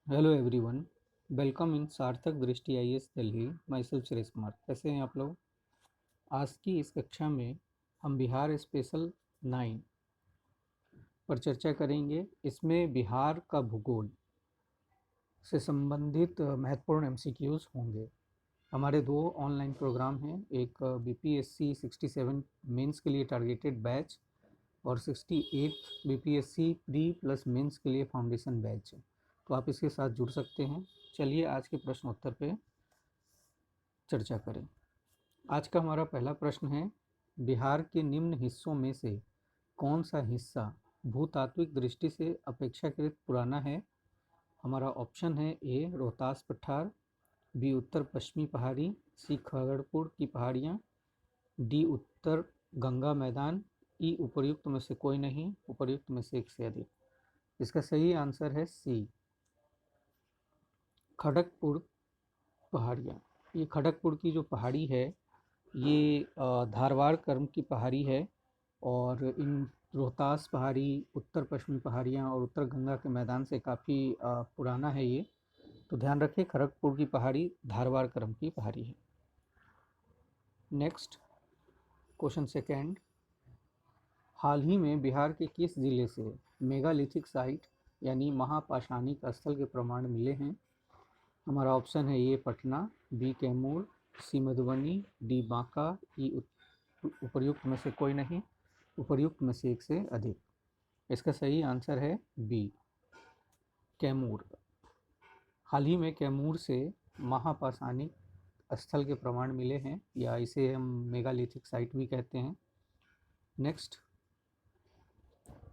Hello everyone. Welcome in सार्थक दृष्टि IAS Delhi. My self Suresh Kumar. कैसे हैं आप लोग? आज की इस कक्षा में हम बिहार स्पेशल 9 पर चर्चा करेंगे। इसमें बिहार का भूगोल से संबंधित महत्वपूर्ण एमसीक्यूज होंगे। हमारे दो ऑनलाइन प्रोग्राम हैं, एक बीपीएससी 67 मेंस के लिए टारगेटेड बैच और 68 बीपीएससी प्री प्लस मेंस के लिए फाउंडेशन बैच है, तो आप इसके साथ जुड़ सकते हैं। चलिए आज के प्रश्न उत्तर पे चर्चा करें। आज का हमारा पहला प्रश्न है, बिहार के निम्न हिस्सों में से कौन सा हिस्सा भूतात्विक दृष्टि से अपेक्षाकृत पुराना है? हमारा ऑप्शन है ए रोहतास पठार, बी उत्तर पश्चिमी पहाड़ी, सी खगड़पुर की पहाड़ियाँ, डी उत्तर गंगा मैदान, ई उपर्युक्त में से कोई नहीं, उपर्युक्त में से एक से अधिक। इसका सही आंसर है सी खड़गपुर पहाड़ियाँ। ये खड़गपुर की जो पहाड़ी है ये धारवाड़ कर्म की पहाड़ी है, और इन रोहतास पहाड़ी, उत्तर पश्चिमी पहाड़ियाँ और उत्तर गंगा के मैदान से काफ़ी पुराना है ये। तो ध्यान रखें, खड़गपुर की पहाड़ी धारवाड़ कर्म की पहाड़ी है। नेक्स्ट क्वेश्चन सेकेंड, हाल ही में बिहार के किस जिले से मेगालिथिक साइट यानी महापाषाणिक स्थल के प्रमाण मिले हैं? हमारा ऑप्शन है ए पटना, बी कैमूर, सी मधुबनी, डी बांका, ई उपर्युक्त में से कोई नहीं, उपर्युक्त में से एक से अधिक। इसका सही आंसर है बी कैमूर। हाल ही में कैमूर से महापाषाणिक स्थल के प्रमाण मिले हैं, या इसे हम मेगालिथिक साइट भी कहते हैं। नेक्स्ट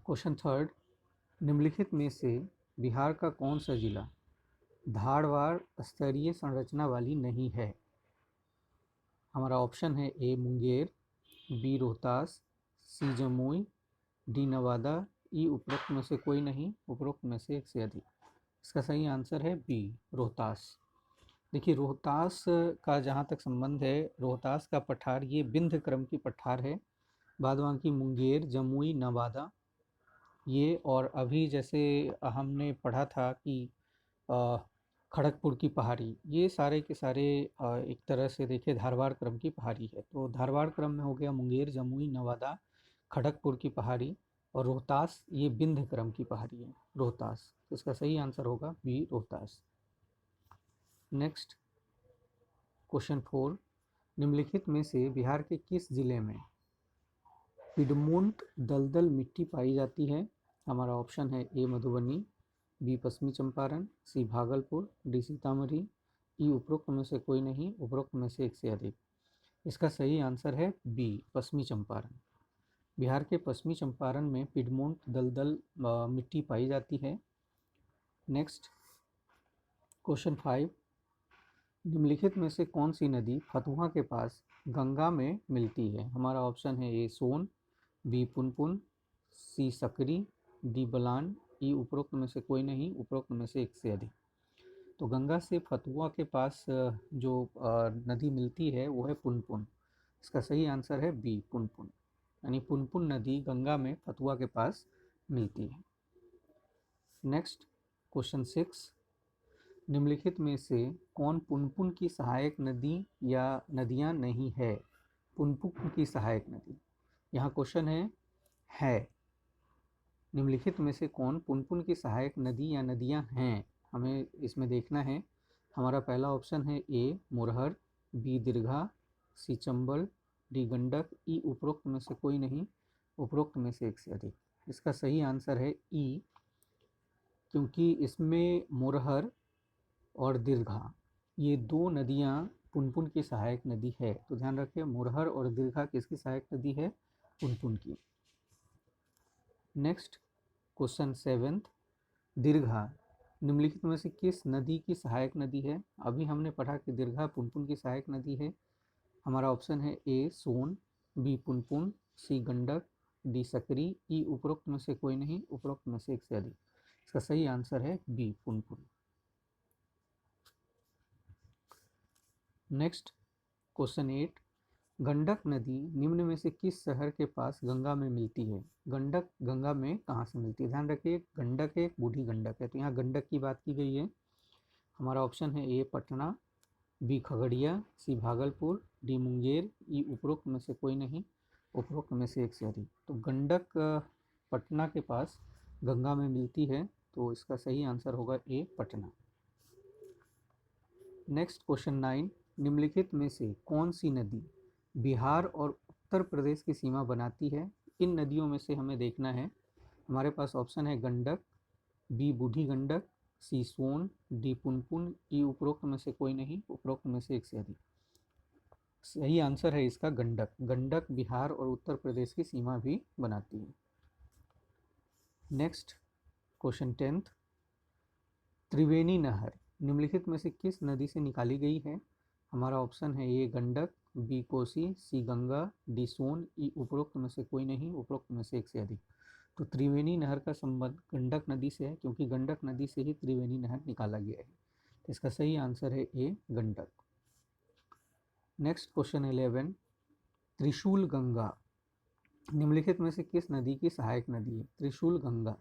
क्वेश्चन थर्ड, निम्नलिखित में से बिहार का कौन सा जिला धारवाड़ स्तरीय संरचना वाली नहीं है? हमारा ऑप्शन है ए मुंगेर, बी रोहतास, सी जमुई, डी नवादा, ई उपरोक्त में से कोई नहीं, उपरोक्त में से एक से अधिक। इसका सही आंसर है बी रोहतास। देखिए, रोहतास का जहाँ तक संबंध है, रोहतास का पठार ये विंध्य क्रम की पठार है। बाद बाकी मुंगेर, जमुई, नवादा ये, और अभी जैसे हमने पढ़ा था कि खड़गपुर की पहाड़ी, ये सारे के सारे एक तरह से देखिए धारवाड़ क्रम की पहाड़ी है। तो धारवाड़ क्रम में हो गया मुंगेर, जमुई, नवादा, खड़गपुर की पहाड़ी, और रोहतास ये विंध्य क्रम की पहाड़ी है रोहतास। तो इसका सही आंसर होगा B Rohtas. Next question four, निम्नलिखित में से बिहार के किस जिले में पिडमोन्ट दलदल मिट्टी पाई जाती है? हमारा ऑप्शन है ए मधुबनी, बी पश्चिमी चंपारण, सी भागलपुर, डी सीतामढ़ी, ई उपरोक्त में से कोई नहीं, उपरोक्त में से एक से अधिक। इसका सही आंसर है बी पश्चिमी चंपारण। बिहार के पश्चिमी चंपारण में पिडमोन्ट दलदल मिट्टी पाई जाती है। नेक्स्ट क्वेश्चन फाइव, निम्नलिखित में से कौन सी नदी फतुहा के पास गंगा में मिलती है? हमारा ऑप्शन है ए सोन, बी पुनपुन, सी सकरी, डी बलान, ई उपरोक्त में से कोई नहीं, उपरोक्त में से एक से अधिक। तो गंगा से फतुहा के पास जो नदी मिलती है वो है पुनपुन। इसका सही आंसर है बी पुनपुन, यानी पुनपुन नदी गंगा में फतुहा के पास मिलती है। नेक्स्ट क्वेश्चन सिक्स, निम्नलिखित में से कौन पुनपुन की सहायक नदी या नदियां नहीं है? पुनपुन की सहायक नदी, यहाँ क्वेश्चन है निम्नलिखित में से कौन पुनपुन की सहायक नदी या नदियां हैं, हमें इसमें देखना है। हमारा पहला ऑप्शन है ए मोरहर, बी दीर्घा, सी चंबल, डी गंडक, ई उपरोक्त में से कोई नहीं, उपरोक्त में से एक से अधिक। इसका सही आंसर है ई, क्योंकि इसमें मोरहर और दीर्घा ये दो नदियाँ पुनपुन की सहायक नदी है। तो ध्यान रखिए, मोरहर और दीर्घा किसकी सहायक नदी है? पुनपुन की। नेक्स्ट क्वेश्चन सेवेंथ, दीर्घा निम्नलिखित में से किस नदी की सहायक नदी है? अभी हमने पढ़ा कि दीर्घा पुनपुन की सहायक नदी है। हमारा ऑप्शन है ए सोन, बी पुनपुन, सी गंडक, डी सकरी, ई उपरोक्त में से कोई नहीं, उपरोक्त में से एक से अधिक। इसका सही आंसर है B Punpun. Next question eight, Gandak नदी निम्न में से किस शहर के पास गंगा में मिलती है? गंडक गंगा में कहाँ से मिलती है? ध्यान रखिए, गंडक है, बूढ़ी गंडक है, तो यहाँ गंडक की बात की गई है। हमारा ऑप्शन है ए पटना, बी खगड़िया, सी भागलपुर, डी मुंगेर, ई उपरोक्त में से कोई नहीं, उपरोक्त में से एक से अधिक। तो गंडक पटना के पास गंगा में मिलती है, तो इसका सही आंसर होगा ए पटना। नेक्स्ट क्वेश्चन 9, निम्नलिखित में से कौन सी नदी बिहार और उत्तर प्रदेश की सीमा बनाती है? इन नदियों में से हमें देखना है। हमारे पास ऑप्शन है गंडक, बी बूढ़ी गंडक, सी सोन, डी पुनपुन, ई उपरोक्त में से कोई नहीं, उपरोक्त में से एक से अधिक। सही आंसर है इसका गंडक। गंडक बिहार और उत्तर प्रदेश की सीमा भी बनाती है। नेक्स्ट क्वेश्चन 10, त्रिवेणी नहर निम्नलिखित में से किस नदी से निकाली गई है? हमारा ऑप्शन है ए गंडक, बी कोसी, सी गंगा, डी सोन, ई उपरोक्त में से कोई नहीं, उपरोक्त में से एक से अधिक। तो त्रिवेणी नहर का संबंध गंडक नदी से है, क्योंकि गंडक नदी से ही त्रिवेणी नहर निकाला गया है। तो इसका सही आंसर है ए गंडक। नेक्स्ट क्वेश्चन 11, त्रिशूल गंगा निम्नलिखित में से किस नदी की सहायक नदी है? त्रिशूल गंगा।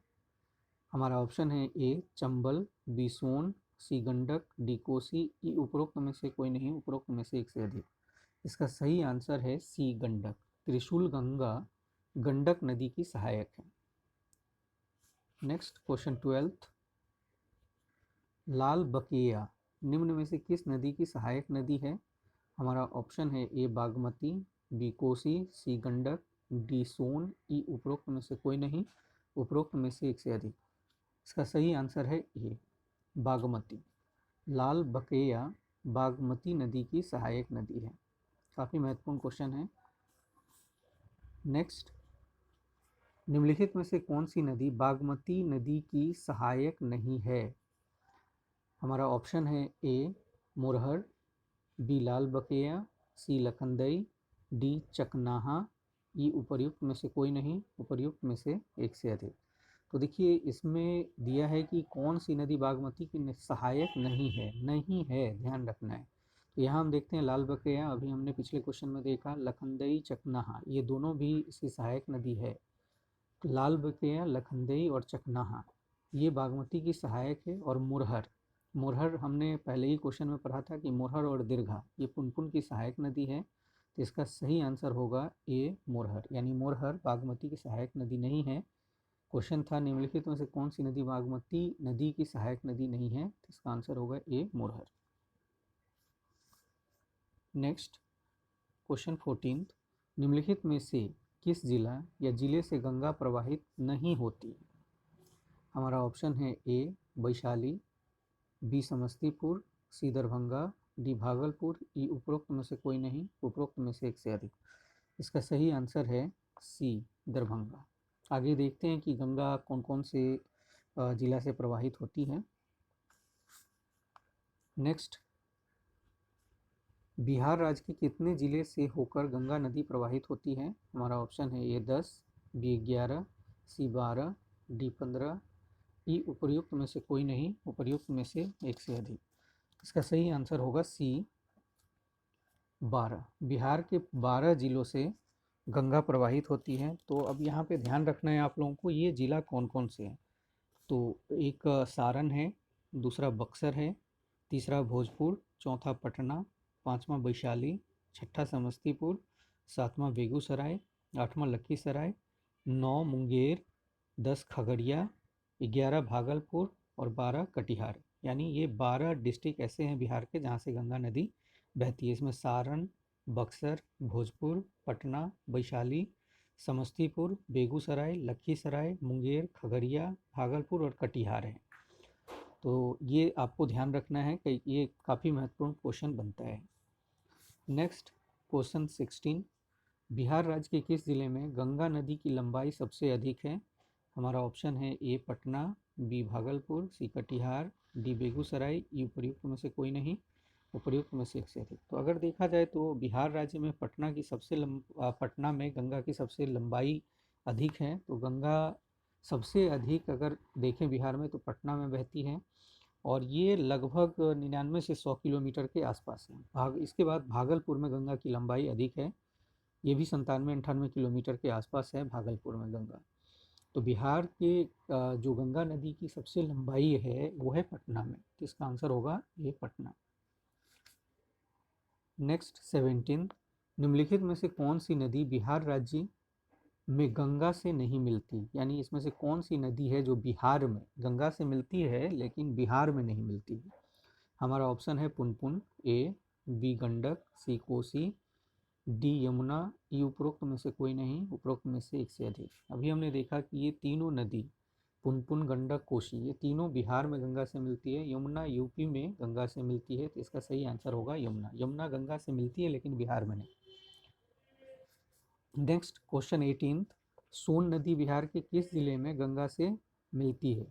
हमारा ऑप्शन है ए चंबल, बी सोन, सी गंडक, डी कोसी, ई उपरोक्त में से कोई नहीं, उपरोक्त में से एक से अधिक। इसका सही आंसर है सी गंडक। त्रिशूल गंगा गंडक नदी की सहायक है। नेक्स्ट क्वेश्चन 12, लाल बकेया निम्न में से किस नदी की सहायक नदी है? हमारा ऑप्शन है ए बागमती, बी कोसी, सी गंडक, डी सोन, ई उपरोक्त में से कोई नहीं, उपरोक्त में से एक से अधिक। इसका सही आंसर है ए बागमती। लाल बकेया बागमती नदी की सहायक नदी है। काफ़ी महत्वपूर्ण क्वेश्चन है। नेक्स्ट, निम्नलिखित में से कौन सी नदी बागमती नदी की सहायक नहीं है? हमारा ऑप्शन है ए मोरहर, बी लाल बकेया, सी लखनदई, डी चकनाहा, ई उपर्युक्त में से कोई नहीं, उपर्युक्त में से एक से अधिक। तो देखिए, इसमें दिया है कि कौन सी नदी बागमती की सहायक नहीं है, नहीं है, ध्यान रखना है। तो यहाँ हम देखते हैं लाल बकेया, अभी हमने पिछले क्वेश्चन में देखा, लखनदई, चकनाहा, ये दोनों भी इसकी सहायक नदी है। तो लाल बकेया, लखनदई और चकनाहा ये बागमती की सहायक है। और मुरहर, मुरहर हमने पहले ही क्वेश्चन में पढ़ा था कि मुरहर और दीर्घा ये पुनपुन की सहायक नदी है। तो इसका सही आंसर होगा ए मुरहर, यानी मुरहर बागमती की सहायक नदी नहीं है। क्वेश्चन था निम्नलिखित में से कौन सी नदी बागमती नदी की सहायक नदी नहीं है, तो इसका आंसर होगा ए मुरहर। नेक्स्ट क्वेश्चन 14, निम्नलिखित में से किस जिला या जिले से गंगा प्रवाहित नहीं होती? हमारा ऑप्शन है ए वैशाली, बी समस्तीपुर, सी दरभंगा, डी भागलपुर, ई उपरोक्त में से कोई नहीं, उपरोक्त में से एक से अधिक। इसका सही आंसर है सी दरभंगा। आगे देखते हैं कि गंगा कौन कौन से जिला से प्रवाहित होती है। नेक्स्ट, बिहार राज्य के कितने जिले से होकर गंगा नदी प्रवाहित होती है? हमारा ऑप्शन है ए 10, बी 11, सी 12, डी 15, ई उपर्युक्त में से कोई नहीं, उपर्युक्त में से एक से अधिक। इसका सही आंसर होगा सी 12। बिहार के 12 जिलों से गंगा प्रवाहित होती है। तो अब यहाँ पे ध्यान रखना है आप लोगों को, ये ज़िला कौन कौन से हैं। तो एक सारण है, दूसरा बक्सर है, तीसरा भोजपुर, चौथा पटना, पांचवा वैशाली, छठा समस्तीपुर, सातवां बेगूसराय, आठवां लखीसराय, 9 मुंगेर, 10 खगड़िया, 11 भागलपुर और 12 कटिहार। यानी ये 12 डिस्ट्रिक्ट ऐसे हैं बिहार के जहाँ से गंगा नदी बहती है। इसमें सारण, बक्सर, भोजपुर, पटना, वैशाली, समस्तीपुर, बेगूसराय, लखीसराय, मुंगेर, खगड़िया, भागलपुर और कटिहार है। तो ये आपको ध्यान रखना है कि ये काफ़ी महत्वपूर्ण क्वेश्चन बनता है। नेक्स्ट क्वेश्चन 16, बिहार राज्य के किस जिले में गंगा नदी की लंबाई सबसे अधिक है? हमारा ऑप्शन है ए पटना, बी भागलपुर, सी कटिहार, डी बेगूसराय, ई उपर्युक्त में से कोई नहीं, उपर्युक्त में से एक से अधिक। तो अगर देखा जाए तो बिहार राज्य में पटना में गंगा की सबसे लंबाई अधिक है। तो गंगा सबसे अधिक अगर देखें बिहार में तो पटना में बहती है, और ये लगभग 99 से 100 किलोमीटर के आसपास है। इसके बाद भागलपुर में गंगा की लंबाई अधिक है, ये भी 97-98 किलोमीटर के आसपास है भागलपुर में गंगा। तो बिहार के जो गंगा नदी की सबसे लंबाई है वो है पटना में, तो इसका आंसर होगा ये पटना। नेक्स्ट 17, निम्नलिखित में से कौन सी नदी बिहार राज्य में गंगा से नहीं मिलती, यानी इसमें से कौन सी नदी है जो बिहार में गंगा से मिलती है लेकिन बिहार में नहीं मिलती है। हमारा ऑप्शन है पुनपुन, ए, बी गंडक, सी कोसी, डी यमुना, ई उपरोक्त में से कोई नहीं, उपरोक्त में से एक से अधिक। अभी हमने देखा कि ये तीनों नदी पुनपुन, गंडक, कोसी, ये तीनों बिहार में गंगा से मिलती है, यमुना यूपी में गंगा से मिलती है, तो इसका सही आंसर होगा यमुना। यमुना गंगा से मिलती है लेकिन बिहार में नहीं। नेक्स्ट क्वेश्चन 18, सोन नदी बिहार के किस जिले में गंगा से मिलती है।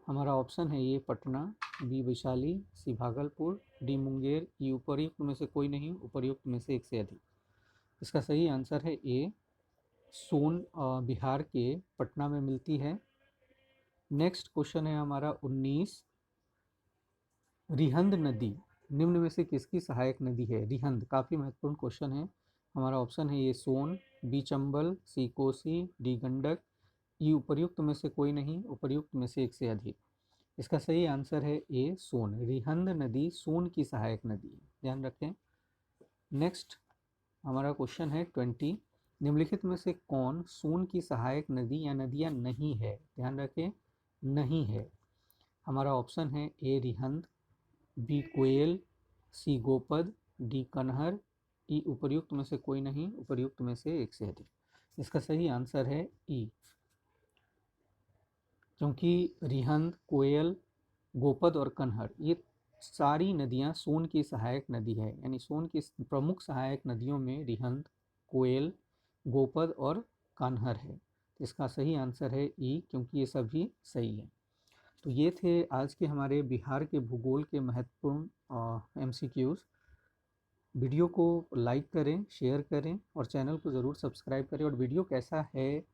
हमारा ऑप्शन है ये पटना, बी वैशाली, सी भागलपुर, डी मुंगेर, ई उपर्युक्त में से कोई नहीं, उपर्युक्त में से एक से अधिक। इसका सही आंसर है ए, सोन बिहार के पटना में मिलती है। नेक्स्ट क्वेश्चन है हमारा 19, रिहंद नदी निम्न में से किसकी सहायक नदी है। रिहंद काफ़ी महत्वपूर्ण क्वेश्चन है। हमारा ऑप्शन है ये सोन, बी चंबल, सी कोसी, डी गंडक, ई उपर्युक्त में से कोई नहीं, उपर्युक्त में से एक से अधिक। इसका सही आंसर है ए, सोन। रिहंद नदी सोन की सहायक नदी है, ध्यान रखें। नेक्स्ट हमारा क्वेश्चन है 20, निम्नलिखित में से कौन सोन की सहायक नदी या नदियाँ नहीं है। ध्यान रखें, नहीं है। हमारा ऑप्शन है ए रिहंद, बी कोयल, सी गोपद, डी कनहर, ई उपर्युक्त में से कोई नहीं, उपर्युक्त में से एक से अधिक। इसका सही आंसर है ई, क्योंकि रिहंद, कोयल, गोपद और कनहर ये सारी नदियाँ सोन की सहायक नदी है, यानी सोन की प्रमुख सहायक नदियों में रिहंद, कोयल, गोपद और कान्हर है। इसका सही आंसर है ई, क्योंकि ये सभी सही है। तो ये थे आज के हमारे बिहार के भूगोल के महत्वपूर्ण MCQs। वीडियो को लाइक करें, शेयर करें और चैनल को ज़रूर सब्सक्राइब करें। और वीडियो कैसा है,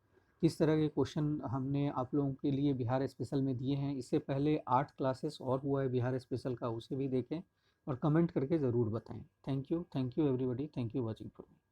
किस तरह के क्वेश्चन हमने आप लोगों के लिए बिहार स्पेशल में दिए हैं, इससे पहले 8 क्लासेस और हुआ है बिहार स्पेशल का, उसे भी देखें और कमेंट करके ज़रूर बताएं। Thank you everybody, thank you watching for me.